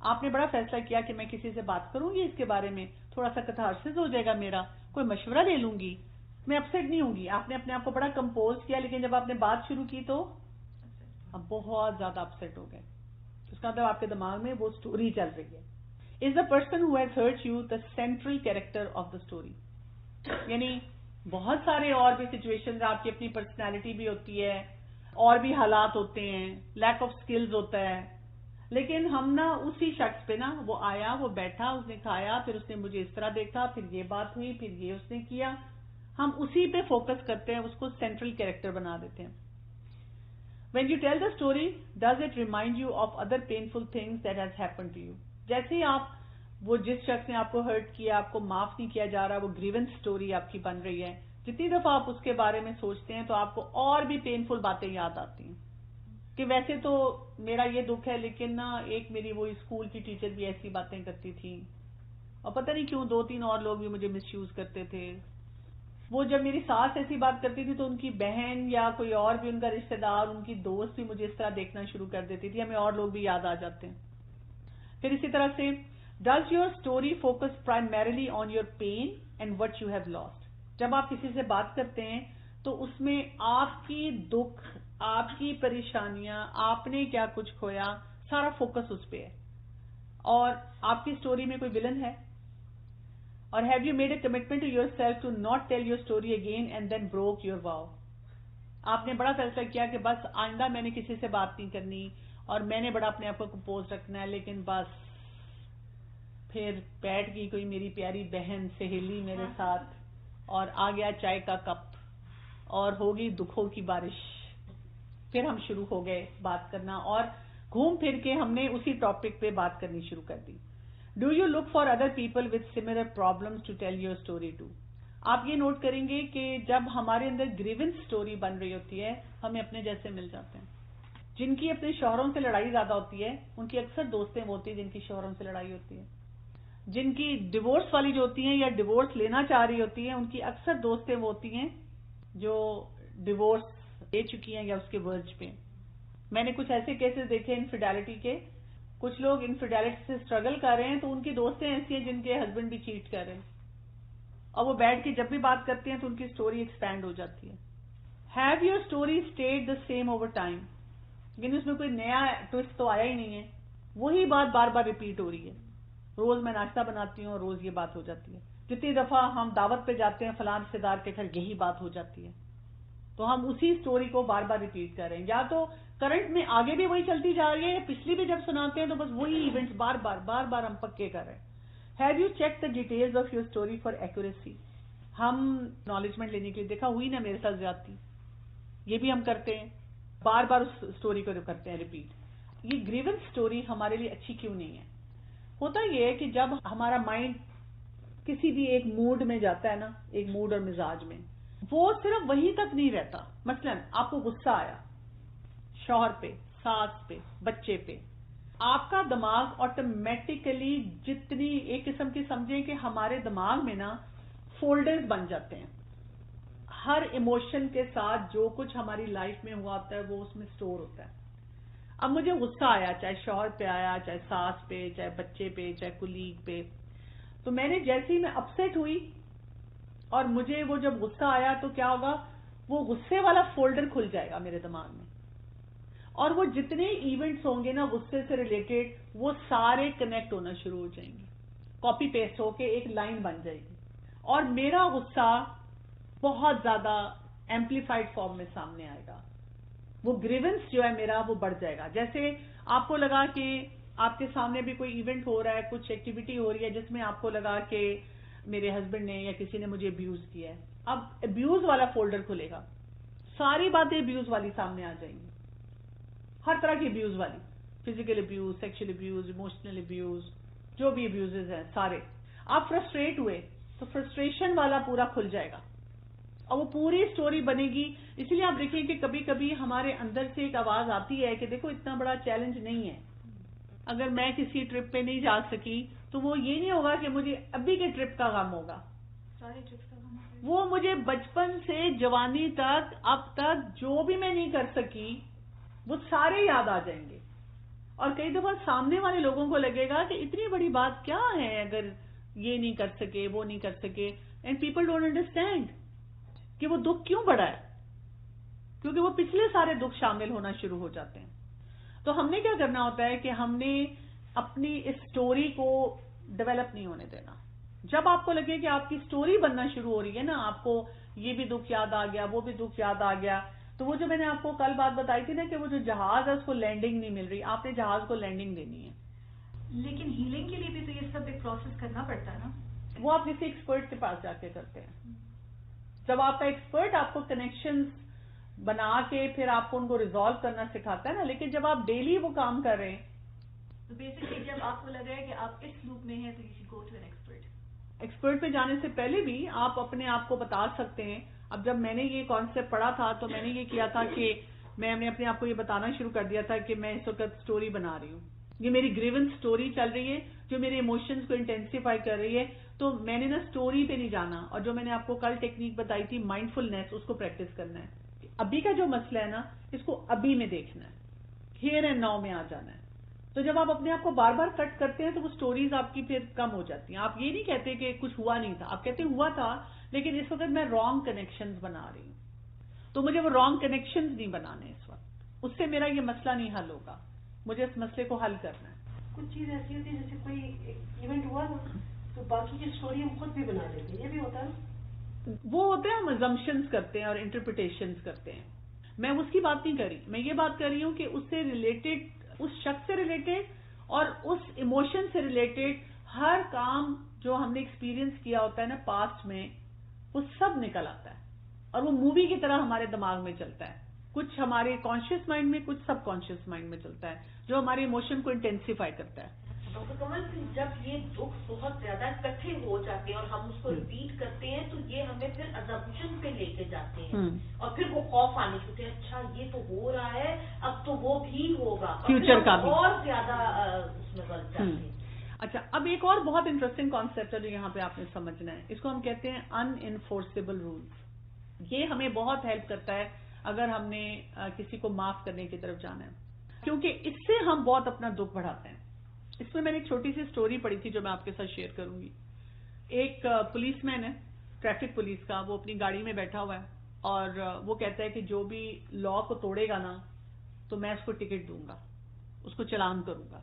آپ نے بڑا فیصلہ کیا کہ میں کسی سے بات کروں گی اس کے بارے میں، تھوڑا سا کتھارسس ہو جائے گا میرا، کوئی مشورہ لے لوں گی، میں اپسیٹ نہیں ہوں گی. آپ نے اپنے آپ کو بڑا کمپوز کیا، لیکن جب آپ نے بات شروع کی تو اب بہت زیادہ اپسیٹ ہو گئے. اس کا مطلب آپ کے دماغ میں وہ سٹوری چل رہی ہے. Is the person who has hurt you the central character of the story? یعنی بہت سارے اور بھی سچویشن، آپ کی اپنی پرسنالٹی بھی ہوتی ہے، اور بھی حالات ہوتے ہیں، لیک آف سکلز ہوتا ہے، لیکن ہم نا اسی شخص پہ نا، وہ آیا، وہ بیٹھا، اس نے کھایا، پھر اس نے مجھے اس طرح دیکھا، پھر یہ بات ہوئی، پھر یہ اس نے کیا، ہم اسی پہ فوکس کرتے ہیں، اس کو سینٹرل کیریکٹر بنا دیتے ہیں. When you tell the story does it remind you of other painful things that has happen to you? جیسے ہی آپ وہ جس شخص نے آپ کو ہرٹ کیا، آپ کو معاف نہیں کیا جا رہا، وہ گریونس اسٹوری آپ کی بن رہی ہے، جتنی دفعہ آپ اس کے بارے میں سوچتے ہیں تو آپ کو اور بھی پینفل باتیں یاد آتی ہیں کہ ویسے تو میرا یہ دکھ ہے، لیکن نا ایک میری وہ اسکول کی ٹیچر بھی ایسی باتیں کرتی تھی، اور پتہ نہیں کیوں 2-3 اور لوگ بھی مجھے مس یوز کرتے تھے. وہ جب میری ساس ایسی بات کرتی تھی تو ان کی بہن یا کوئی اور بھی ان کا رشتہ دار، ان کی دوست بھی مجھے اس طرح دیکھنا شروع کر دیتی تھی. ہمیں اور لوگ بھی یاد آ جاتے ہیں. پھر اسی طرح سے does your story focus primarily on your pain and what you have lost? جب آپ کسی سے بات کرتے ہیں تو اس میں آپ کی دکھ، آپ کی پریشانیاں، آپ نے کیا کچھ کھویا، سارا فوکس اس پہ ہے. اور آپ کی اسٹوری میں کوئی ولن ہے؟ اور have you made a commitment to yourself to not tell your story again and then broke your vow? آپ نے بڑا فیصلہ کیا کہ بس آئندہ میں نے کسی سے بات نہیں کرنی، اور میں نے بڑا اپنے آپ کو کمپوز رکھنا ہے، لیکن بس پھر بیٹھ گئی کوئی میری پیاری بہن سہیلی میرے ساتھ، اور آ گیا چائے کا کپ، اور ہوگی دکھوں کی بارش. پھر ہم شروع ہو گئے بات کرنا، اور گھوم پھر کے ہم نے اسی ٹاپک پہ بات کرنی شروع کر دی. Do you look for other people with similar problems to tell your story too? آپ یہ نوٹ کریں گے کہ جب ہمارے اندر گریونس اسٹوری بن رہی ہوتی ہے، ہمیں اپنے جیسے مل جاتے ہیں. جن کی اپنے شوہروں سے لڑائی زیادہ ہوتی ہے، ان کی اکثر دوستیں وہ ہوتی ہیں جن کی شوہروں سے لڑائی ہوتی ہے. جن کی ڈیورس والی جو ہوتی ہیں یا ڈیورس لینا چاہ رہی ہوتی ہیں، ان کی اکثر دوستیں وہ ہوتی ہیں جو ڈیورس لے چکی ہیں یا اس کے ورج پہ. میں نے کچھ ایسے کیسز دیکھے انفیڈیلٹی کے، کچھ لوگ انفیڈیلٹی سے اسٹرگل کر رہے ہیں تو ان کی دوستیں ایسی ہیں جن کے ہسبینڈ بھی چیٹ کر رہے ہیں، اور وہ بیٹھ کے جب بھی بات کرتے ہیں تو ان کی اسٹوری ایکسپینڈ ہو جاتی ہے. Have your story stayed the same over time? یعنی اس میں کوئی نیا ٹوسٹ تو آیا ہی نہیں ہے، وہی بات بار بار ریپیٹ ہو رہی ہے. روز میں ناشتہ بناتی ہوں اور روز یہ بات ہو جاتی ہے. جتنی دفعہ ہم دعوت پہ جاتے ہیں فلاں رشتے دار کے گھر، یہی بات ہو جاتی ہے. تو ہم اسی سٹوری کو بار بار ریپیٹ کر رہے ہیں، یا تو کرنٹ میں آگے بھی وہی چلتی جا رہی ہے، پچھلی بھی جب سناتے ہیں تو بس وہی ایونٹس بار بار ہم پکے کر رہے ہیں. Have you check the details of your story for accuracy? ہم نالجمنٹ لینے کے لیے، دیکھا ہوئی نا میرے ساتھ زیادتی، یہ بھی ہم کرتے ہیں، بار بار اس اسٹوری کو کرتے ہیں ریپیٹ. یہ گریونس اسٹوری ہمارے لیے اچھی کیوں نہیں ہے؟ ہوتا یہ ہے کہ جب ہمارا مائنڈ کسی بھی ایک موڈ میں جاتا ہے نا، ایک موڈ اور مزاج میں، وہ صرف وہیں تک نہیں رہتا. مثلا آپ کو غصہ آیا شوہر پہ، ساس پہ، بچے پہ، آپ کا دماغ آٹومیٹیکلی جتنی ایک قسم کی سمجھیں کہ ہمارے دماغ میں نا فولڈرز بن جاتے ہیں. ہر ایموشن کے ساتھ جو کچھ ہماری لائف میں ہوا ہوتا ہے وہ اس میں سٹور ہوتا ہے. اب مجھے غصہ آیا، چاہے شوہر پہ آیا، چاہے ساس پہ، چاہے بچے پہ، چاہے کولیگ پہ، تو میں نے جیسے ہی میں اپسیٹ ہوئی اور مجھے وہ جب غصہ آیا تو کیا ہوگا، وہ غصے والا فولڈر کھل جائے گا میرے دماغ میں، اور وہ جتنے ایونٹس ہوں گے نا غصے سے ریلیٹڈ، وہ سارے کنیکٹ ہونا شروع ہو جائیں گے، کاپی پیسٹ ہو کے ایک لائن بن جائے گی، اور میرا غصہ بہت زیادہ ایمپلیفائڈ فارم میں سامنے آئے گا. وہ گریونس جو ہے میرا وہ بڑھ جائے گا. جیسے آپ کو لگا کہ آپ کے سامنے بھی کوئی ایونٹ ہو رہا ہے، کچھ ایکٹیویٹی ہو رہی ہے جس میں آپ کو لگا کہ میرے ہسبینڈ نے یا کسی نے مجھے ابیوز کیا ہے. اب ابیوز والا فولڈر کھلے گا، ساری باتیں ابیوز والی سامنے آ جائیں گی، ہر طرح کی ابیوز والی، physical abuse, sexual abuse, emotional abuse, جو بھی ابیوزز ہیں سارے. آپ فرسٹریٹ ہوئے تو فرسٹریشن والا پورا کھل جائے گا، اور وہ پوری سٹوری بنے گی. اس لیے آپ دیکھیں کہ کبھی کبھی ہمارے اندر سے ایک آواز آتی ہے کہ دیکھو اتنا بڑا چیلنج نہیں ہے، اگر میں کسی ٹرپ پہ نہیں جا سکی تو وہ یہ نہیں ہوگا کہ مجھے ابھی کے ٹرپ کا غم ہوگا، سارے ٹرپ کا غم، وہ مجھے بچپن سے جوانی تک اب تک جو بھی میں نہیں کر سکی وہ سارے یاد آ جائیں گے. اور کئی دفعہ سامنے والے لوگوں کو لگے گا کہ اتنی بڑی بات کیا ہے اگر یہ نہیں کر سکے وہ نہیں کر سکے. اینڈ پیپل ڈونٹ انڈرسٹینڈ کہ وہ دکھ کیوں بڑا ہے, کیونکہ وہ پچھلے سارے دکھ شامل ہونا شروع ہو جاتے ہیں. تو ہم نے کیا کرنا ہوتا ہے کہ ہم نے اپنی اس سٹوری کو ڈیولپ نہیں ہونے دینا. جب آپ کو لگے کہ آپ کی سٹوری بننا شروع ہو رہی ہے نا, آپ کو یہ بھی دکھ یاد آ گیا, وہ بھی دکھ یاد آ گیا, تو وہ جو میں نے آپ کو کل بات بتائی تھی نا کہ وہ جو جہاز ہے اس کو لینڈنگ نہیں مل رہی, آپ نے جہاز کو لینڈنگ دینی ہے. لیکن ہیلنگ کے لیے بھی تو یہ سب ایک پروسیس کرنا پڑتا ہے نا. وہ آپ کسی ایکسپرٹ کے پاس جا کے کرتے ہیں. جب آپ کا ایکسپرٹ آپ کو کنیکشنز بنا کے پھر آپ کو ان کو ریزالو کرنا سکھاتا ہے نا, لیکن جب آپ ڈیلی وہ کام کر رہے ہیں تو بیسکلی جب آپ کو لگ رہا ہے کہ آپ اس لوپ میں ہیں تو you should go to an expert. Expert پہ جانے سے پہلے بھی آپ اپنے آپ کو بتا سکتے ہیں. اب جب میں نے یہ کانسیپٹ پڑھا تھا تو میں نے یہ کیا تھا کہ میں نے اپنے آپ کو یہ بتانا شروع کر دیا تھا کہ میں اس وقت سٹوری بنا رہی ہوں, یہ میری گریونس سٹوری چل رہی ہے جو میرے ایموشنز کو انٹینسیفائی کر رہی ہے. تو میں نے نا سٹوری پہ نہیں جانا, اور جو میں نے آپ کو کل ٹیکنیک بتائی تھی مائنڈ فلنس, اس کو پریکٹس کرنا ہے. ابھی کا جو مسئلہ ہے نا اس کو ابھی میں دیکھنا ہے, ہیئر اینڈ ناؤ میں آ جانا ہے. تو جب آپ اپنے آپ کو بار بار کٹ کرتے ہیں تو وہ سٹوریز آپ کی پھر کم ہو جاتی ہیں. آپ یہ نہیں کہتے کہ کچھ ہوا نہیں تھا, آپ کہتے ہوا تھا لیکن اس وقت میں رانگ کنیکشنز بنا رہی ہوں, تو مجھے وہ رانگ کنیکشنز نہیں بنانے اس وقت. اس سے میرا یہ مسئلہ نہیں حل ہوگا, مجھے اس مسئلے کو حل کرنا ہے. کچھ چیز ایسی ہوتی ہے جیسے کوئی ایونٹ ہوا نا تو باقی کی سٹوری ہم خود بھی بنا لیتے ہیں, یہ بھی ہوتا ہے نا. وہ ہوتے ہیں ہم ازمپشنز کرتے ہیں اور انٹرپریٹیشنز کرتے ہیں. میں اس کی بات نہیں کر رہی, میں یہ بات کر رہی ہوں کہ اس سے ریلیٹڈ, اس شخص سے ریلیٹڈ اور اس ایموشن سے ریلیٹڈ ہر کام جو ہم نے ایکسپیرینس کیا ہوتا ہے نا پاسٹ میں, وہ سب نکل آتا ہے اور وہ مووی کی طرح ہمارے دماغ میں چلتا ہے. کچھ ہمارے کانشیس مائنڈ میں, کچھ سب کانشیس مائنڈ میں چلتا ہے جو ہمارے ایموشن کو انٹینسیفائی کرتا ہے. ڈاکٹر کمل سنگھ, جب یہ دکھ بہت زیادہ اکٹھے ہو جاتے ہیں اور ہم اس کو ریپیٹ کرتے ہیں تو یہ ہمیں پھر ازمپشن پہ لے کے جاتے ہیں اور پھر وہ خوف آنے لگتے ہیں, اچھا یہ تو ہو رہا ہے اب تو وہ بھی ہوگا, فیوچر کا بھی, اور زیادہ اس میں غلط جاتے ہیں. اچھا, اب ایک اور بہت انٹرسٹنگ کانسیپٹ ہے جو یہاں پہ آپ نے سمجھنا ہے, اس کو ہم کہتے ہیں ان انفورسیبل رولز. یہ ہمیں بہت ہیلپ کرتا ہے اگر ہم نے کسی کو معاف کرنے کی طرف جانا ہے, کیونکہ اس سے ہم بہت اپنا دکھ بڑھاتے ہیں. اس میں نے ایک چھوٹی سی سٹوری پڑھی تھی جو میں آپ کے ساتھ شیئر کروں گی. ایک پولیس مین ہے, ٹریفک پولیس کا, وہ اپنی گاڑی میں بیٹھا ہوا ہے اور وہ کہتا ہے کہ جو بھی لا کو توڑے گا نا تو میں اس کو ٹکٹ دوں گا, اس کو چلان کروں گا.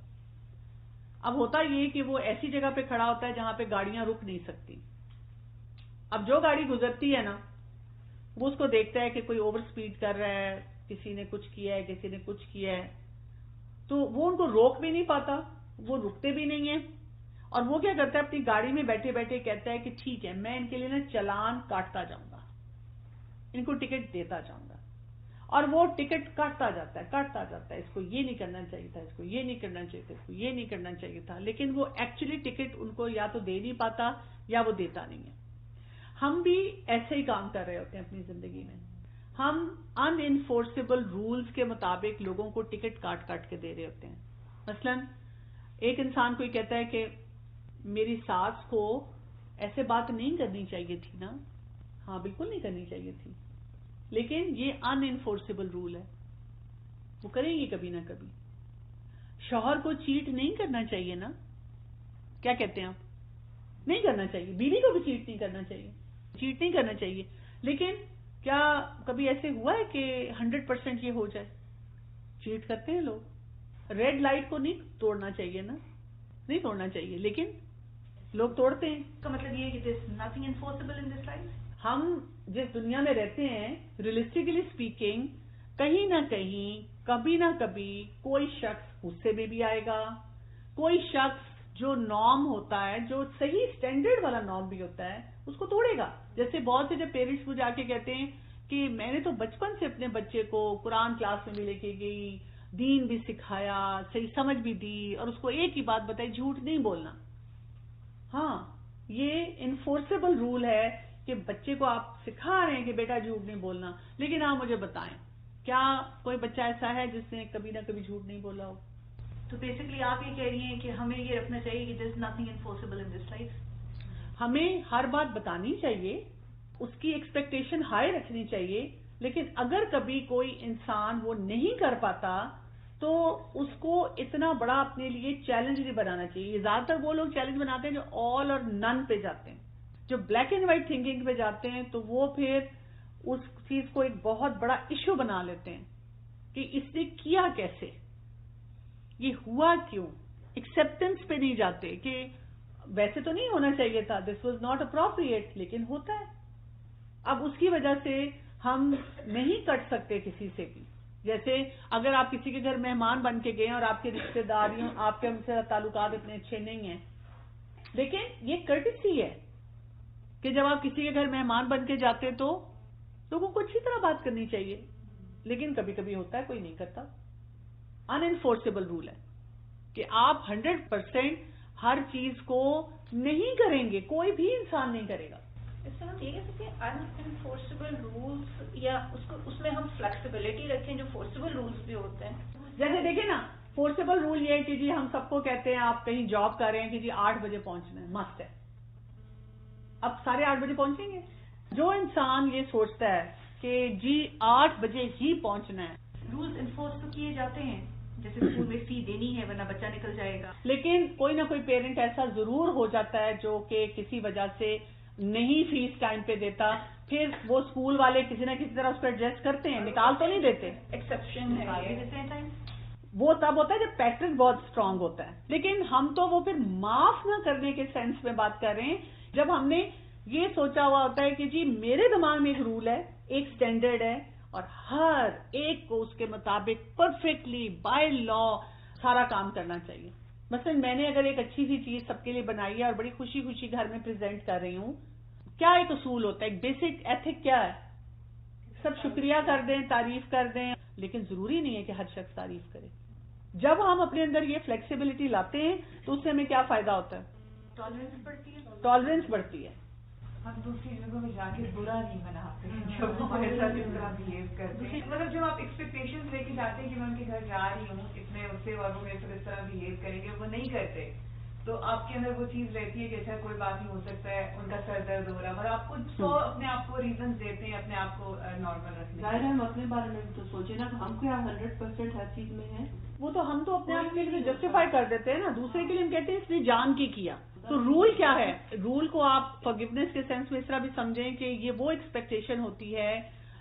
اب ہوتا یہ کہ وہ ایسی جگہ پہ کھڑا ہوتا ہے جہاں پہ گاڑیاں رک نہیں سکتی. اب جو گاڑی گزرتی ہے نا وہ اس کو دیکھتا ہے کہ کوئی اوور سپیڈ کر رہا ہے, کسی نے کچھ کیا ہے, کسی نے کچھ کیا ہے, تو وہ ان کو روک بھی نہیں پاتا, وہ رکتے بھی نہیں ہیں. اور وہ کیا کرتا ہے, اپنی گاڑی میں بیٹھے بیٹھے کہتا ہے کہ ٹھیک ہے میں ان کے لیے نا چلان کاٹتا جاؤں گا, ان کو ٹکٹ دیتا جاؤں گا. اور وہ ٹکٹ کاٹتا جاتا ہے, اس کو یہ نہیں کرنا چاہیے تھا, اس کو یہ نہیں کرنا چاہیے تھا, اس کو یہ نہیں کرنا چاہیے تھا, لیکن وہ ایکچولی ٹکٹ ان کو یا تو دے نہیں پاتا یا وہ دیتا نہیں ہے. ہم بھی ایسے ہی کام کر رہے ہوتے ہیں اپنی زندگی میں. ہم ان انفورسیبل رولز کے مطابق لوگوں کو ٹکٹ کاٹ کاٹ کے دے رہے ہوتے ہیں. مثلا ایک انسان کوئی کہتا ہے کہ میری ساس کو ایسے بات نہیں کرنی چاہیے تھی نا, ہاں بالکل نہیں کرنی چاہیے تھی, لیکن یہ ان انفورسیبل رول ہے, وہ کریں گی کبھی نہ کبھی. شوہر کو چیٹ نہیں کرنا چاہیے نا, کیا کہتے ہیں آپ, نہیں کرنا چاہیے. بیوی کو بھی چیٹ نہیں کرنا چاہیے, چیٹ نہیں کرنا چاہیے, لیکن کیا کبھی ایسے ہوا ہے کہ 100% یہ ہو جائے؟ چیٹ کرتے ہیں لوگ. ریڈ لائٹ کو نہیں توڑنا چاہیے نا, نہیں توڑنا چاہیے, لیکن لوگ توڑتے ہیں. اس کا مطلب یہ ہے کہ there's nothing enforceable in this life. ہم جس دنیا میں رہتے ہیں ریئلسٹکلی اسپیکنگ, کہیں نہ کہیں کبھی نہ کبھی کوئی شخص غصے میں بھی آئے گا, کوئی شخص جو نارم ہوتا ہے, جو صحیح اسٹینڈرڈ والا نارم بھی ہوتا ہے, اس کو توڑے گا. جیسے بہت سے جب پیرنٹس مجھے آ کے کہتے ہیں کہ میں نے تو بچپن سے اپنے بچے کو قرآن کلاس میں بھی لے کے گئی, دین بھی سکھایا, صحیح سمجھ بھی دی, اور اس کو ایک ہی بات بتائی, جھوٹ نہیں بولنا. ہاں یہ انفورسیبل رول ہے کہ بچے کو آپ سکھا رہے ہیں کہ بیٹا جھوٹ نہیں بولنا, لیکن آپ مجھے بتائیں کیا کوئی بچہ ایسا ہے جس نے کبھی نہ کبھی جھوٹ نہیں بولا ہو؟ تو بیسکلی آپ یہ کہہ رہی ہیں کہ ہمیں یہ رکھنا چاہیے کہ there's nothing enforceable in this life. ہمیں ہر بات بتانی چاہیے, اس کی ایکسپیکٹیشن ہائی رکھنی چاہیے, لیکن اگر کبھی کوئی انسان وہ نہیں کر پاتا تو اس کو اتنا بڑا اپنے لیے چیلنج نہیں بنانا چاہیے. زیادہ تر وہ لوگ چیلنج بناتے ہیں جو آل اور نن پہ جاتے ہیں. جو بلیک اینڈ وائٹ تھنکنگ پہ جاتے ہیں تو وہ پھر اس چیز کو ایک بہت بڑا ایشو بنا لیتے ہیں کہ اس نے کیا کیسے, یہ ہوا کیوں. ایکسپٹینس پہ نہیں جاتے کہ ویسے تو نہیں ہونا چاہیے تھا, دس واز ناٹ اپروپریٹ, لیکن ہوتا ہے. اب اس کی وجہ سے ہم نہیں کٹ سکتے کسی سے بھی. جیسے اگر آپ کسی کے گھر مہمان بن کے گئے اور آپ کے رشتے داریوں آپ کے ان سے تعلقات اتنے اچھے نہیں ہیں, لیکن یہ کرٹسی ہے کہ جب آپ کسی کے گھر مہمان بن کے جاتے تو لوگوں کو اچھی طرح بات کرنی چاہیے. لیکن کبھی کبھی ہوتا ہے کوئی نہیں کرتا. ان انفورسبل رول ہے کہ آپ 100% ہر چیز کو نہیں کریں گے, کوئی بھی انسان نہیں کرے گا. اس سے ہم یہ کہہ سکتے ہیں ان انفورسبل رولس, یا اس میں ہم فلیکسیبلٹی رکھیں جو فورسبل رولس بھی ہوتے ہیں. جیسے دیکھیں نا, فورسبل رول یہ ہے کہ جی ہم سب کو کہتے ہیں آپ کہیں جاب کر رہے ہیں کہ جی 8 بجے پہنچنا ہے, مست ہے. اب سارے 8 بجے پہنچیں گے؟ جو انسان یہ سوچتا ہے کہ جی 8 بجے ہی پہنچنا ہے. رولس انفورس تو کیے جاتے ہیں, جیسے اسکول میں فی دینی ہے ورنہ بچہ نکل جائے گا. لیکن کوئی نہ کوئی پیرنٹ ایسا ضرور ہو جاتا ہے جو کہ کسی وجہ سے نہیں فیس ٹائم پہ دیتا, پھر وہ اسکول والے کسی نہ کسی طرح اس کو ایڈجسٹ کرتے ہیں, نکال تو نہیں دیتے. ایکسیپشن ہے, وہ تب ہوتا ہے جب پیٹرن بہت اسٹرانگ ہوتا ہے. لیکن ہم تو وہ پھر معاف نہ کرنے کے سینس میں بات کر رہے ہیں جب ہم نے یہ سوچا ہوا ہوتا ہے کہ جی میرے دماغ میں ایک رول ہے, ایک سٹینڈرڈ ہے, اور ہر ایک کو اس کے مطابق پرفیکٹلی بائی لا سارا کام کرنا چاہیے. مثلا میں نے اگر ایک اچھی سی چیز سب کے لیے بنائی ہے اور بڑی خوشی خوشی گھر میں پریزنٹ کر رہی ہوں, کیا ایک اصول ہوتا ہے, ایک بیسک ایتھک کیا ہے؟ سب شکریہ کر دیں, تعریف کر دیں, لیکن ضروری نہیں ہے کہ ہر شخص تعریف کرے. جب ہم اپنے اندر یہ فلیکسیبلٹی لاتے ہیں تو اس سے ہمیں کیا فائدہ ہوتا ہے؟ ٹالرنس بڑھتی ہے. ٹالرنس بڑھتی ہے. ہم دوسری جگہوں میں جا کے برا نہیں مناتے ہیں جب ہمارے ساتھ اس طرح بہیو کرتے ہیں. مطلب جب آپ ایکسپیکٹیشن لے کے جاتے ہیں کہ میں ان کے گھر جا رہی ہوں اتنے عرصے اور وہ میرے ساتھ اس طرح بہیو کریں گے, وہ نہیں کرتے, تو آپ کے اندر وہ چیز رہتی ہے کہ اچھا کوئی بات نہیں, ہو سکتا ہے ان کا سر درد ہو رہا ہے, مطلب آپ کو 100 اپنے آپ کو ریزنز دیتے ہیں اپنے آپ کو نارمل رکھنے. ظاہر ہے ہم اپنے بارے میں تو سوچیں نا, ہم کیا 100% ہر چیز میں ہیں. وہ تو ہم تو اپنے آپ کے لیے جسٹیفائی کر دیتے ہیں نا, دوسرے کے لیے ہم کہتے ہیں اس نے جان کی کیا. تو رول کیا ہے؟ رول کو آپ فارگیونیس کے سینس میں اس طرح بھی سمجھیں کہ یہ وہ ایکسپیکٹیشن ہوتی ہے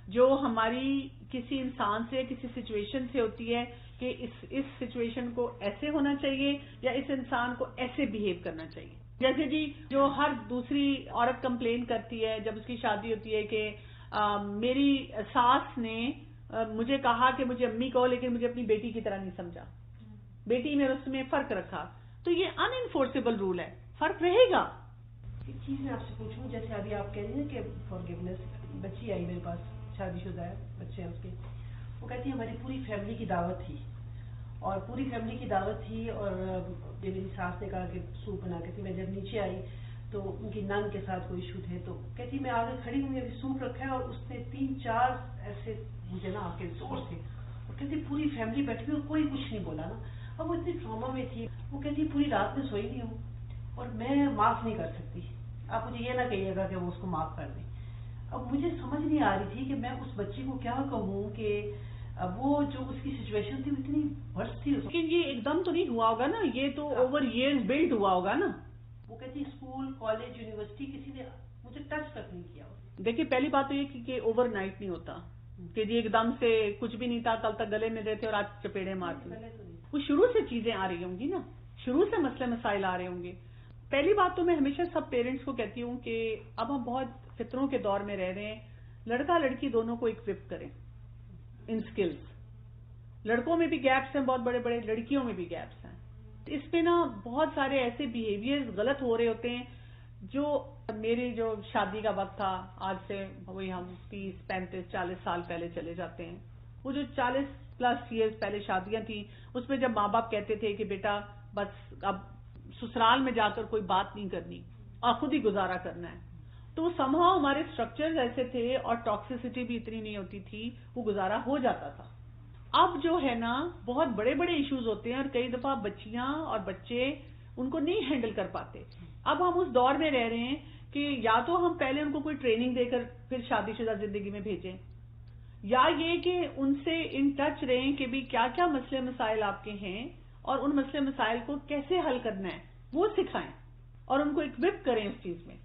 جو ہماری کسی انسان سے کسی سچویشن سے ہوتی ہے کہ اس سچویشن کو ایسے ہونا چاہیے یا اس انسان کو ایسے بہیو کرنا چاہیے. جیسے جی جو ہر دوسری عورت کمپلین کرتی ہے جب اس کی شادی ہوتی ہے کہ میری ساس نے مجھے کہا کہ مجھے امی کہو لیکن مجھے اپنی بیٹی کی طرح نہیں سمجھا, بیٹی میں اس میں فرق رکھا. تو یہ ان انفورسبل رول ہے, فرق رہے گا. ایک چیز میں آپ سے پوچھوں, جیسے ابھی آپ کہہ رہی ہیں کہ فارگیونیس, بچی آئی میرے پاس, شادی شدہ ہے, بچے ہیں اس کے, وہ کہتی ہے ہماری پوری فیملی کی دعوت تھی, اور پوری فیملی کی دعوت تھی, اور یہ میری ساس نے کہا کہ سوپ بنا کے تھی. میں جب نیچے آئی تو ان کی نان کے ساتھ کوئی ایشو تھے, تو کہتی میں آگے کھڑی ہوں, ابھی سوپ رکھا ہے, اور اس نے 3-4 ایسے مجھے نا آپ کے زور سے, اور کہتی پوری فیملی بیٹھی ہوئی اور کوئی کچھ نہیں بولا نا. اب وہ اتنی ٹراما میں تھی, وہ کہتی پوری رات میں سوئی نہیں ہوں اور میں معاف نہیں کر سکتی. آپ مجھے یہ نہ کہیے گا کہ وہ اس کو معاف کر دیں. اب مجھے سمجھ نہیں آ رہی تھی کہ میں اس بچی کو کیا کہوں کہ وہ جو اس کی سچویشن تھی وہ اتنی ورس تھی. لیکن یہ ایک دم تو نہیں ہوا ہوگا نا, یہ تو اوور ایئرز بلڈ ہوا ہوگا نا. وہ کہتی اسکول, کالج, یونیورسٹی کسی نے مجھے ٹچ تک نہیں کیا. دیکھیے پہلی بات تو یہ کہ اوور نائٹ نہیں ہوتا کہ جی ایک دم سے کچھ بھی نہیں تھا, کل تک گلے میں رہے تھے اور آج چپیڑے مارتے. وہ شروع سے چیزیں آ رہی ہوں گی نا, شروع سے مسئلے مسائل آ رہے ہوں گے. پہلی بات تو میں ہمیشہ سب پیرنٹس کو کہتی ہوں کہ اب ہم بہت فطروں کے دور میں رہ رہے ہیں, لڑکا لڑکی دونوں کو اکوپ کریں ان سکلز. لڑکوں میں بھی گیپس ہیں بہت بڑے بڑے, لڑکیوں میں بھی گیپس ہیں. اس پہ نا بہت سارے ایسے بیہیویئر غلط ہو رہے ہوتے ہیں. جو میری جو شادی کا وقت تھا, آج سے وہی ہم 30, 35, 40 سال پہلے چلے جاتے ہیں. وہ جو 40+ ایئرز پہلے شادیاں تھیں, اس میں جب ماں باپ کہتے تھے کہ بیٹا بس اب سسرال میں جا کر کوئی بات نہیں کرنی اور خود ہی گزارا کرنا ہے, تو سمہاؤ ہمارے اسٹرکچرز ایسے تھے اور ٹاکسیسٹی بھی اتنی نہیں ہوتی تھی, وہ گزارا ہو جاتا تھا. اب جو ہے نا بہت بڑے بڑے ایشوز ہوتے ہیں اور کئی دفعہ بچیاں اور بچے ان کو نہیں ہینڈل کر پاتے. اب ہم اس دور میں رہ رہے ہیں کہ یا تو ہم پہلے ان کو کوئی ٹریننگ دے کر پھر شادی شدہ زندگی میں بھیجیں, یا یہ کہ ان سے ان ٹچ رہیں کہ بھی کیا کیا مسئلے مسائل آپ کے ہیں اور ان مسئلے مسائل کو کیسے حل کرنا ہے وہ سکھائیں اور ان کو اکوپ کریں اس چیز میں.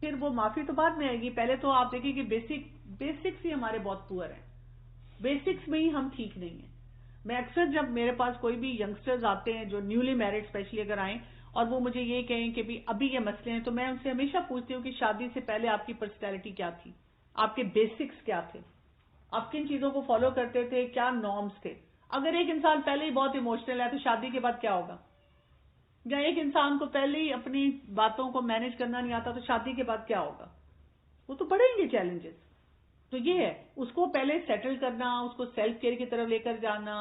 پھر وہ معافی تو بعد میں آئے گی. پہلے تو آپ دیکھیں کہ بیسکس ہی ہمارے بہت پور ہیں, بیسکس میں ہی ہم ٹھیک نہیں ہیں. میں اکثر جب میرے پاس کوئی بھی ینگسٹرز آتے ہیں جو نیولی میرڈ اسپیشلی اگر آئیں اور وہ مجھے یہ کہیں کہ بھی ابھی یہ مسئلے ہیں, تو میں ان سے ہمیشہ پوچھتی ہوں کہ شادی سے پہلے آپ کی پرسنالٹی کیا تھی, آپ کے بیسکس کیا تھے, آپ کن چیزوں کو فالو کرتے تھے, کیا نارمز تھے. اگر ایک انسان پہلے ہی بہت ایموشنل ہے تو شادی کے بعد کیا ہوگا, یا ایک انسان کو پہلے ہی اپنی باتوں کو مینج کرنا نہیں آتا تو شادی کے بعد کیا ہوگا, وہ تو بڑھیں گے چیلنجز. تو یہ ہے, اس کو پہلے سیٹل کرنا, اس کو سیلف کیئر کی طرف لے کر جانا,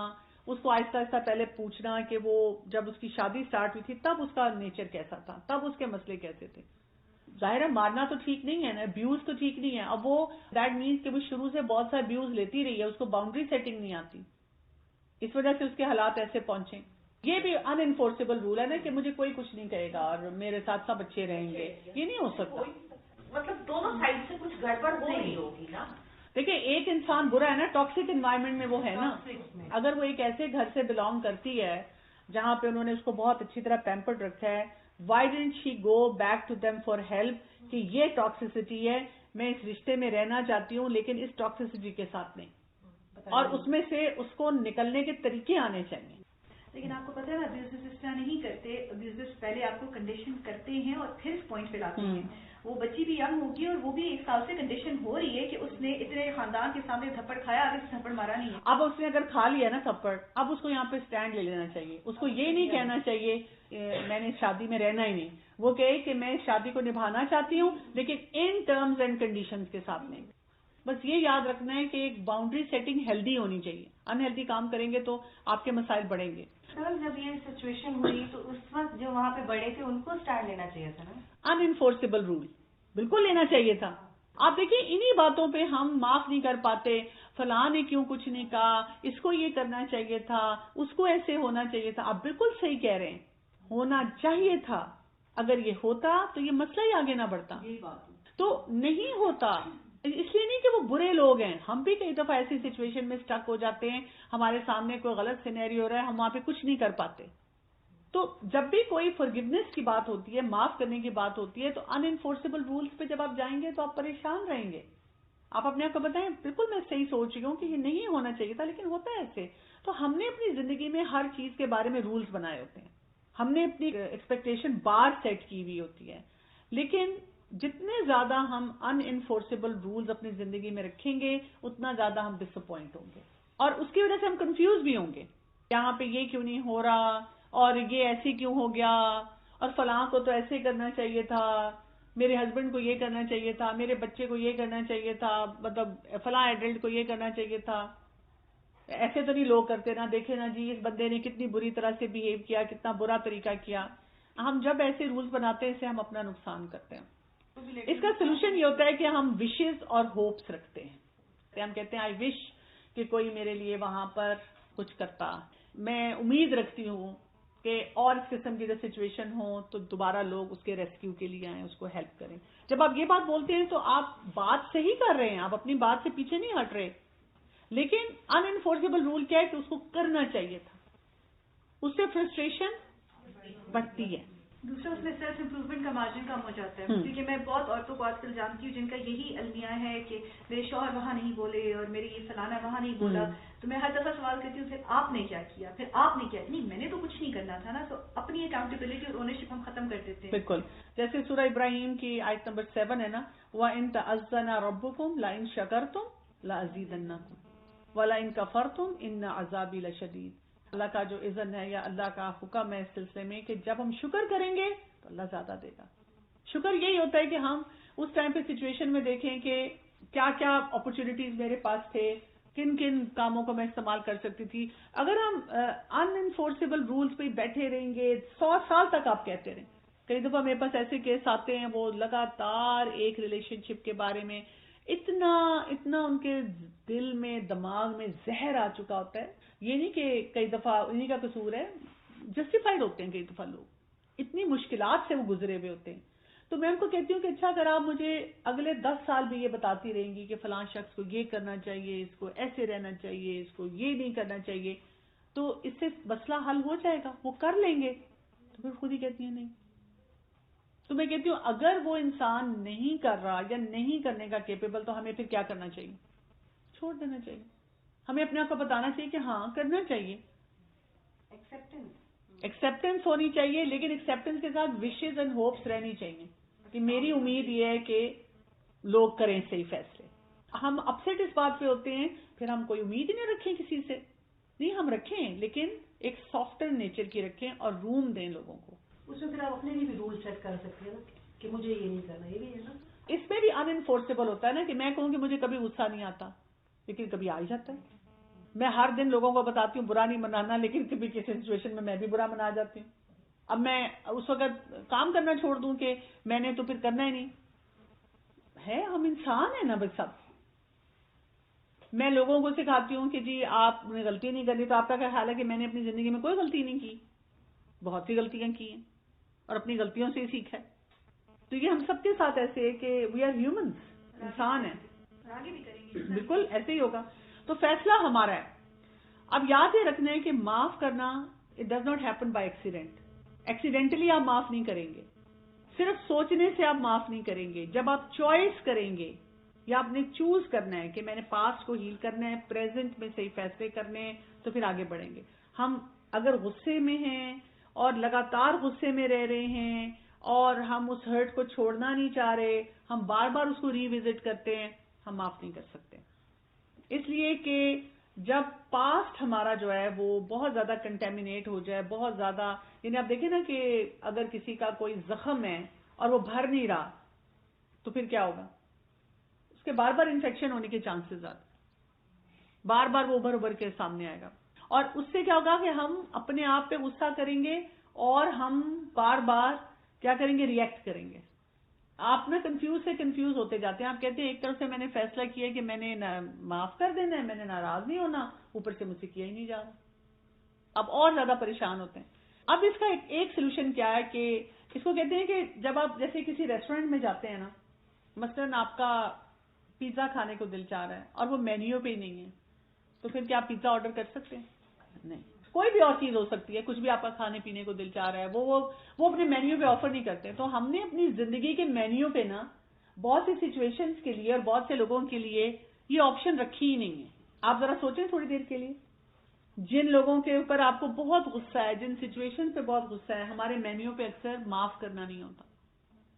اس کو آہستہ آہستہ پہلے پوچھنا کہ وہ جب اس کی شادی سٹارٹ ہوئی تھی تب اس کا نیچر کیسا تھا, تب اس کے مسئلے کیسے تھے. ظاہر ہے مارنا تو ٹھیک نہیں ہے نا, ابیوز تو ٹھیک نہیں ہے. اب وہ دیٹ مینس کہ وہ شروع سے بہت سا ابیوز لیتی رہی ہے, اس کو باؤنڈری سیٹنگ نہیں آتی, اس وجہ سے اس کے حالات ایسے پہنچے. یہ بھی ان انفورسیبل رول ہے نا کہ مجھے کوئی کچھ نہیں کہے گا اور میرے ساتھ سب اچھے رہیں گے, یہ نہیں ہو سکتا. مطلب دونوں سائڈ سے کچھ گڑبڑ ہو رہی ہوگی نا. دیکھیں ایک انسان برا ہے نا, ٹاکسک انوائرمنٹ میں وہ ہے نا. اگر وہ ایک ایسے گھر سے بلانگ کرتی ہے جہاں پہ انہوں نے اس کو بہت اچھی طرح پیمپرڈ رکھا ہے, why didn't she go back to them for help کہ یہ ٹاکسسٹی ہے, میں اس رشتے میں رہنا چاہتی ہوں لیکن اس ٹاکسسٹی کے ساتھ نہیں, اور اس میں سے اس کو نکلنے کے طریقے آنے چاہیے. لیکن آپ کو پتا ہے نا ابیوزرز اس طرح نہیں کرتے, ابیوزرز پہلے آپ کو کنڈیشن کرتے ہیں اور پھر اس پوائنٹ پہ لاتے ہیں. وہ بچی بھی ینگ ہوگی اور وہ بھی 1 سال سے کنڈیشن ہو رہی ہے کہ اس نے اتنے خاندان کے سامنے تھپڑ کھایا, آگے سے تھپڑ مارا نہیں ہے. اب اس نے اگر کھا لیا نا تھپڑ, اب اس کو یہاں پہ سٹینڈ لے لینا چاہیے. اس کو یہ نہیں کہنا چاہیے میں نے شادی میں رہنا ہی نہیں, وہ کہے کہ میں شادی کو نبھانا چاہتی ہوں لیکن ان ٹرمز اینڈ کنڈیشنز کے ساتھ نہیں. بس یہ یاد رکھنا ہے کہ ایک باؤنڈری سیٹنگ ہیلدی ہونی چاہیے. ان ہیلدی کام کریں گے تو آپ کے مسائل بڑھیں گے. سر جب یہ سچویشن ہوئی تو اس وقت جو وہاں پہ بڑے تھے ان کو اسٹینڈ لینا چاہیے تھا نا. ان انفورسیبل رول بالکل لینا چاہیے تھا. آپ دیکھیں انہی باتوں پہ ہم معاف نہیں کر پاتے, فلاں نے کیوں کچھ نہیں کہا, اس کو یہ کرنا چاہیے تھا, اس کو ایسے ہونا چاہیے تھا. آپ بالکل صحیح کہہ رہے ہیں, ہونا چاہیے تھا. اگر یہ ہوتا تو یہ مسئلہ ہی آگے نہ بڑھتا. تو نہیں ہوتا, اس لیے نہیں کہ وہ برے لوگ ہیں. ہم بھی کئی دفعہ ایسی سچویشن میں سٹک ہو جاتے ہیں, ہمارے سامنے کوئی غلط سینیریو ہو رہا ہے, ہم وہاں پہ کچھ نہیں کر پاتے. تو جب بھی کوئی فرگیونیس کی بات ہوتی ہے, معاف کرنے کی بات ہوتی ہے, تو ان انفورسیبل رولز پہ جب آپ جائیں گے تو آپ پریشان رہیں گے. آپ اپنے آپ کو بتائیں بالکل میں صحیح سوچ رہی ہوں کہ یہ نہیں ہونا چاہیے تھا لیکن ہوتا ہے ایسے. تو ہم نے اپنی زندگی میں ہر چیز کے بارے میں رولز بنائے ہوتے ہیں, ہم نے اپنی ایکسپیکٹیشن بار سیٹ کی ہوئی ہوتی ہے, لیکن جتنے زیادہ ہم ان انفورسیبل رولز اپنی زندگی میں رکھیں گے اتنا زیادہ ہم ڈس اپوائنٹ ہوں گے, اور اس کی وجہ سے ہم کنفیوز بھی ہوں گے. یہاں پہ یہ کیوں نہیں ہو رہا, اور یہ ایسے کیوں ہو گیا, اور فلاں کو تو ایسے کرنا چاہیے تھا, میرے ہسبینڈ کو یہ کرنا چاہیے تھا, میرے بچے کو یہ کرنا چاہیے تھا, مطلب فلاں ایڈلٹ کو یہ کرنا چاہیے تھا. ایسے تو نہیں لوگ کرتے نا, دیکھے نا جی اس بندے نے کتنی بری طرح سے بہیو کیا, کتنا برا طریقہ کیا. ہم جب ایسے رولز بناتے ہیں اس سے ہم اپنا نقصان کرتے ہیں. اس کا سولوشن یہ ہوتا ہے کہ ہم وشز اور ہوپس رکھتے ہیں. ہم کہتے ہیں آئی وش کہ کوئی میرے لیے وہاں پر کچھ کرتا, میں امید رکھتی ہوں کہ اور اس قسم کی جو سچویشن ہو تو دوبارہ لوگ اس کے ریسکیو کے لیے آئیں, اس کو ہیلپ کریں. جب آپ یہ بات بولتے ہیں تو آپ بات صحیح کر رہے ہیں, آپ اپنی بات سے پیچھے نہیں ہٹ رہے, لیکن ان انفورسیبل رول کیا ہے کہ اس کو کرنا چاہیے تھا, اس سے فرسٹریشن بڑھتی ہے. دوسرا اس میں سیلف امپروومنٹ کا مارجن کم ہو جاتا ہے, کیونکہ میں بہت عورتوں کو آج کل جانتی ہوں جن کا یہی المیہ ہے کہ میرے شوہر وہاں نہیں بولے اور میری یہ فلانا وہاں نہیں بولا, تو میں ہر دفعہ سوال کرتی ہوں پھر آپ نے کیا کیا, پھر آپ نے کیا, نہیں میں نے تو کچھ نہیں کرنا تھا نا. تو اپنی اکاؤنٹیبلٹی اور اونرشپ ہم ختم کر دیتے ہیں. بالکل, جیسے سورہ ابراہیم کی آیت نمبر 7 ہے نا, وَإِن تَعَذَّنَ رَبُّكُمْ لَإِن شَكَرْتُمْ لَأَزِيدَنَّكُمْ وَلَإِن كَفَرْتُمْ إِنَّ عَذَابِي لَشَدِيدٌ. اللہ کا جو اذن ہے یا اللہ کا حکم ہے اس سلسلے میں کہ جب ہم شکر کریں گے تو اللہ زیادہ دے گا. شکر یہی ہوتا ہے کہ ہم اس ٹائم پہ سچویشن میں دیکھیں کہ کیا کیا اپرچونٹیز میرے پاس تھے, کن کن کاموں کو میں استعمال کر سکتی تھی. اگر ہم ان انفورسیبل رولز پہ بیٹھے رہیں گے 100 سال تک, آپ کہتے رہیں, کئی دفعہ میرے پاس ایسے کیس آتے ہیں وہ لگاتار ایک ریلیشن شپ کے بارے میں اتنا ان کے دل میں دماغ میں زہر آ چکا ہوتا ہے. یہ نہیں کہ کئی دفعہ انہی کا قصور ہے, جسٹیفائڈ ہوتے ہیں کئی دفعہ لوگ, اتنی مشکلات سے وہ گزرے ہوئے ہوتے ہیں. تو میں ان کو کہتی ہوں کہ اچھا اگر آپ مجھے اگلے 10 سال بھی یہ بتاتی رہیں گی کہ فلاں شخص کو یہ کرنا چاہیے، اس کو ایسے رہنا چاہیے، اس کو یہ نہیں کرنا چاہیے، تو اس سے مسئلہ حل ہو جائے گا، وہ کر لیں گے. تو پھر خود ہی کہتی ہیں نہیں. تو میں کہتی ہوں اگر وہ انسان نہیں کر رہا یا نہیں کرنے کا کیپیبل تو ہمیں پھر کیا کرنا چاہیے؟ چھوڑ دینا چاہیے. ہمیں اپنے آپ کو بتانا چاہیے کہ ہاں کرنا چاہیے. ایکسیپٹنس ہونی چاہیے، لیکن ایکسیپٹنس کے ساتھ وشز اینڈ ہوپس رہنی چاہیے کہ میری امید یہ ہے کہ لوگ کریں صحیح فیصلے. ہم اپسیٹ اس بات پہ ہوتے ہیں پھر ہم کوئی امید ہی نہیں رکھیں کسی سے. نہیں، ہم رکھیں لیکن ایک سافٹر نیچر کی رکھیں اور روم دیں لوگوں کو. اس میں پھر آپ اپنے لیے بھی رول سیٹ کر سکتے ہیں نا کہ مجھے یہ نہیں کرنا، یہ بھی ہے نا. اس میں بھی ان انفورسیبل ہوتا ہے نا کہ میں کہوں کہ مجھے کبھی غصہ نہیں آتا لیکن کبھی آ ہی جاتا ہے. میں ہر دن لوگوں کو بتاتی ہوں برا نہیں منانا، لیکن کبھی کسی سچویشن میں بھی برا منا جاتی ہوں. اب میں اس وقت کام کرنا چھوڑ دوں کہ میں نے تو پھر کرنا ہی نہیں ہے. ہم انسان ہیں نا بس سب. میں لوگوں کو سکھاتی ہوں کہ جی آپ نے غلطی نہیں کرنی، تو آپ کا کیا خیال ہے کہ میں نے اپنی زندگی میں کوئی غلطی نہیں کی؟ بہت سی غلطیاں کی ہیں اور اپنی غلطیوں سے ہی سیکھا ہے. تو یہ ہم سب کے ساتھ ایسے ہے کہ وی آر ہیومنس، انسان ہیں، آگے بھی کریں گے. بالکل ایسے ہی ہوگا. تو فیصلہ ہمارا ہے. اب یاد یہ رکھنا ہے کہ معاف کرنا it does not happen by accident. Accidentally آپ معاف نہیں کریں گے، صرف سوچنے سے آپ معاف نہیں کریں گے. جب آپ چوائس کریں گے یا آپ نے چوز کرنا ہے کہ میں نے پاسٹ کو ہیل کرنا ہے، پریزنٹ میں صحیح فیصلے کرنے ہیں، تو پھر آگے بڑھیں گے. ہم اگر غصے میں ہیں اور لگاتار غصے میں رہ رہے ہیں اور ہم اس ہرٹ کو چھوڑنا نہیں چاہ رہے، ہم بار بار اس کو ری وزٹ کرتے ہیں، ہم معاف نہیں کر سکتے. اس لیے کہ جب پاسٹ ہمارا جو ہے وہ بہت زیادہ کنٹیمنیٹ ہو جائے، بہت زیادہ، یعنی آپ دیکھیں نا کہ اگر کسی کا کوئی زخم ہے اور وہ بھر نہیں رہا تو پھر کیا ہوگا؟ اس کے بار بار انفیکشن ہونے کے چانسز آتے، بار بار وہ ابھر کے سامنے آئے گا. اور اس سے کیا ہوگا کہ ہم اپنے آپ پہ غصہ کریں گے اور ہم بار بار کیا کریں گے؟ ریئیکٹ کریں گے. آپ نا کنفیوز سے کنفیوز ہوتے جاتے ہیں. آپ کہتے ہیں ایک طرف سے میں نے فیصلہ کیا کہ میں نے معاف کر دینا ہے، میں نے ناراض نہیں ہونا، اوپر سے مجھ سے کیا ہی نہیں جا رہا. اب اور زیادہ پریشان ہوتے ہیں. اب اس کا ایک سولوشن کیا ہے کہ اس کو کہتے ہیں کہ جب آپ جیسے کسی ریسٹورینٹ میں جاتے ہیں نا، مثلاً آپ کا پیزا کھانے کو دل چاہ رہا ہے اور وہ مینیو پہ ہی نہیں ہے، تو پھر کیا آپ پیزا آرڈر کر سکتے ہیں؟ نہیں. کوئی بھی اور چیز ہو سکتی ہے، کچھ بھی آپ کا کھانے پینے کو دل چاہ رہا ہے، وہ اپنے مینیو پہ آفر نہیں کرتے. تو ہم نے اپنی زندگی کے مینیو پہ نا بہت سی سچویشنز کے لیے اور بہت سے لوگوں کے لیے یہ آپشن رکھی ہی نہیں ہے. آپ ذرا سوچیں تھوڑی دیر کے لیے، جن لوگوں کے اوپر آپ کو بہت غصہ ہے، جن سچویشن پہ بہت غصہ ہے، ہمارے مینیو پہ اکثر معاف کرنا نہیں ہوتا.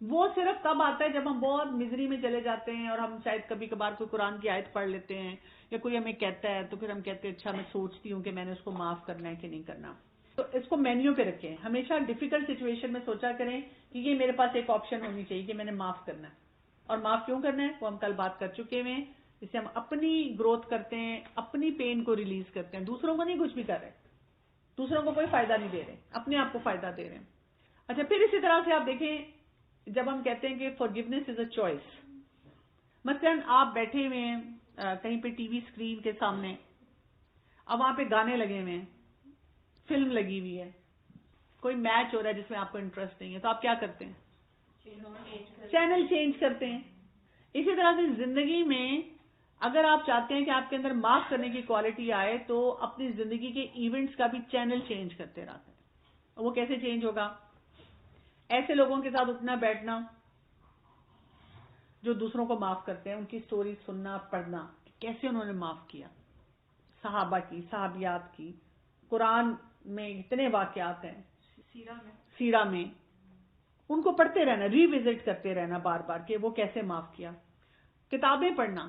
وہ صرف تب آتا ہے جب ہم بہت مزری میں چلے جاتے ہیں اور ہم شاید کبھی کبھار کوئی قرآن کی آیت پڑھ لیتے ہیں یا کوئی ہمیں کہتا ہے تو پھر ہم کہتے ہیں اچھا میں سوچتی ہوں کہ میں نے اس کو معاف کرنا ہے کہ نہیں کرنا. تو اس کو مینیو پہ رکھیں. ہمیشہ ڈیفیکلٹ سچویشن میں سوچا کریں کہ یہ میرے پاس ایک آپشن ہونی چاہیے کہ میں نے معاف کرنا ہے. اور معاف کیوں کرنا ہے وہ ہم کل بات کر چکے ہیں. اس سے ہم اپنی گروتھ کرتے ہیں، اپنی پین کو ریلیز کرتے ہیں. دوسروں کو نہیں کچھ بھی کر رہے، دوسروں کو کوئی فائدہ نہیں دے رہے، اپنے آپ کو فائدہ دے رہے ہیں. اچھا، پھر اسی طرح سے آپ دیکھیں جب ہم کہتے ہیں کہ فارگیونیس از اے چوائس. مثلاً آپ بیٹھے ہوئے ہیں کہیں پہ ٹی وی اسکرین کے سامنے، اب وہاں پہ گانے لگے ہوئے ہیں، فلم لگی ہوئی ہے، کوئی میچ ہو رہا ہے جس میں آپ کو انٹرسٹ نہیں ہے، تو آپ کیا کرتے ہیں؟ چینل چینج کرتے ہیں. اسی طرح سے زندگی میں اگر آپ چاہتے ہیں کہ آپ کے اندر معاف کرنے کی کوالٹی آئے تو اپنی زندگی کے ایونٹس کا بھی چینل چینج کرتے رہتے ہیں. وہ کیسے چینج ہوگا؟ ایسے لوگوں کے ساتھ اٹھنا بیٹھنا جو دوسروں کو معاف کرتے ہیں، ان کی سٹوری سننا پڑھنا، کیسے انہوں نے معاف کیا، صحابہ کی، صحابیات کی. قرآن میں اتنے واقعات ہیں، سیرہ میں، ان کو پڑھتے رہنا، ری وزٹ کرتے رہنا بار بار کہ وہ کیسے معاف کیا. کتابیں پڑھنا،